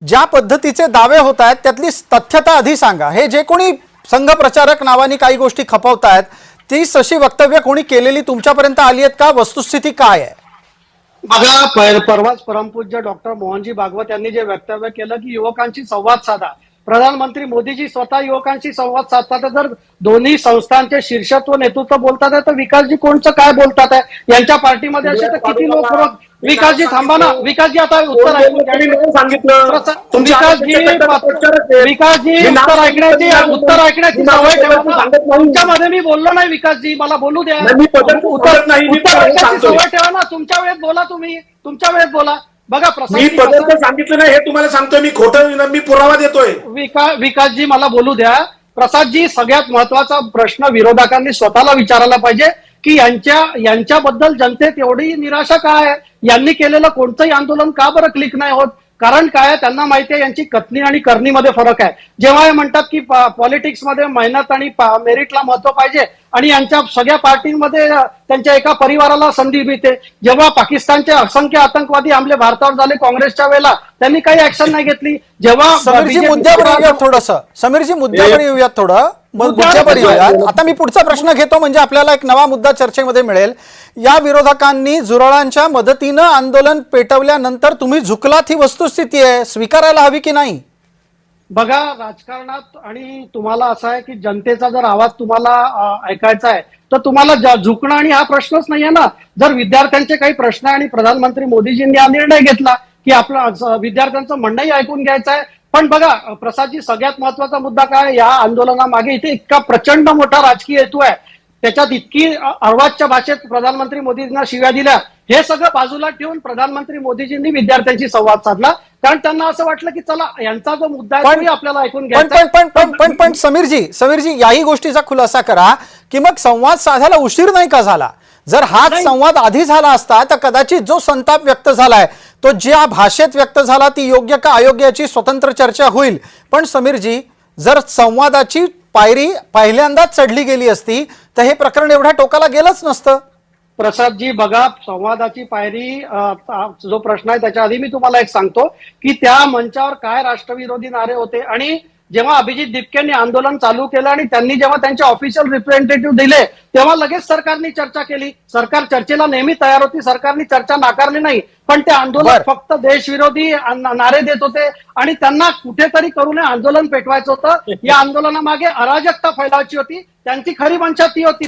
ज्या पद्धतीचे दावे होत आहेत त्यातली तथ्यता आधी सांगा। हे जे कोणी संघ प्रचारक नावाने काही गोष्टी खपवतायत ती तशी वक्तव्य कोणी केलेली तुमच्यापर्यंत आली आहेत का? वस्तुस्थिती काय आहे? बघा, परवाच परमपूज्य डॉक्टर मोहनजी भागवत यांनी जे वक्तव्य केलं की युवकांशी संवाद साधा, प्रधानमंत्री मोदीजी स्वतः युवकांशी संवाद साधतात, जर दोन्ही संस्थांचे शीर्षत्व नेतृत्व बोलतात आहे तर विकासजी कोणचं काय बोलतात आहे? यांच्या पार्टीमध्ये असे तर किती लोक? विकासजी थांबा ना, विकासजी आता उत्तर ऐकून सांगितलं विकासजी उत्तर ऐकण्याची सवय ठेवा। तुमच्यामध्ये मी बोललो नाही विकासजी, मला बोलू द्या। उत्तर ऐकण्याची सवय ठेवा ना, तुमच्या वेळेत बोला, तुम्ही तुमच्या वेळेत बोला। बघा मी पदार्थ सांगितलं नाही हे तुम्हाला सांगतोय, मी खोटं मी पुरावा देतोय। विकासजी मला बोलू द्या। प्रसादजी, सगळ्यात महत्वाचा प्रश्न विरोधकांनी स्वतःला विचारायला पाहिजे की यांच्याबद्दल जनतेत एवढी निराशा काय आहे? यांनी केलेलं कोणतंही आंदोलन का बरं क्लिक नाही होत? कारण काय, त्यांना माहिती आहे यांची कथनी आणि करणीमध्ये फरक आहे। जेव्हा हे म्हणतात की पॉलिटिक्समध्ये मेहनत आणि मेरिटला महत्व पाहिजे आणि यांच्या सगळ्या पार्टीमध्ये त्यांच्या एका परिवाराला संधी मिळते, जेव्हा पाकिस्तानचे असंख्य आतंकवादी हमले भारतावर झाले काँग्रेसच्या वेळेला त्यांनी काही ऍक्शन नाही घेतली। जेव्हा समीरजी मुद्द्यावर येऊयात थोडंसं, समीरजी मुद्द्यावर येऊयात थोडं, मुद्द्यावर येऊयात। आता मी पुढचा प्रश्न घेतो म्हणजे आपल्याला एक नवा मुद्दा चर्चेमध्ये मिळेल। या विरोधकांनी झुरळांच्या मदतीनं आंदोलन पेटवल्यानंतर तुम्ही झुकलात, ही वस्तुस्थिती आहे, स्वीकारायला हवी की नाही? बघा, राजकारणात आणि तुम्हाला असं आहे की जनतेचा जर आवाज तुम्हाला ऐकायचा आहे तर तुम्हाला झुकणं आणि हा प्रश्नच नाहीये ना। जर विद्यार्थ्यांचे काही प्रश्न आणि प्रधानमंत्री मोदीजींनी हा निर्णय घेतला की आपला विद्यार्थ्यांचं म्हणणंही ऐकून घ्यायचं आहे। पण बघा प्रसादजी, सगळ्यात महत्वाचा मुद्दा काय, या आंदोलनामागे इथे इतका प्रचंड मोठा राजकीय हेतू आहे, त्याच्यात इतकी अर्वाच्य भाषेत प्रधानमंत्री मोदींना शिव्या दिल्या, हे सगळं बाजूला ठेवून प्रधानमंत्री मोदीजींनी विद्यार्थ्यांशी संवाद साधला, कारण त्यांना असं वाटलं की चला यांचा जो मुद्दा आहे तो आपल्याला ऐकून घ्यायचा। पण समीरजी याही गोष्टीचा खुलासा करा की मग संवाद साधायला उशीर नाही का झाला? जर हाच संवाद आधी झाला असता तर कदाचित जो संताप व्यक्त झालाय तो ज्या भाषेत व्यक्त झाला ती योग्य का अयोग्य याची स्वतंत्र चर्चा होईल। पण समीरजी, जर संवादाची पायरी पहिल्यांदाच चढली गेली असती तर हे प्रकरण एवढ्या टोकाला गेलंच नसतं। प्रसादजी बघा, संवादाची पायरी जो प्रश्न आहे त्याच्या आधी मी तुम्हाला एक सांगतो की त्या मंचावर काय राष्ट्रविरोधी नारे होते, आणि जेव्हा अभिजित दिपकेंनी आंदोलन चालू केलं आणि त्यांनी जेव्हा त्यांचे ऑफिशियल रिप्रेझेंटेटिव्ह दिले तेव्हा लगेच सरकारने चर्चा केली। सरकार चर्चेला नेहमी तयार होती, सरकारने चर्चा नाकारली नाही, पण ते आंदोलन फक्त देशविरोधी नारे देत होते आणि त्यांना कुठेतरी करून आंदोलन पेटवायचं होतं। या आंदोलनामागे अराजकता फैलावायची होती, त्यांची खरी मंशा ती होती।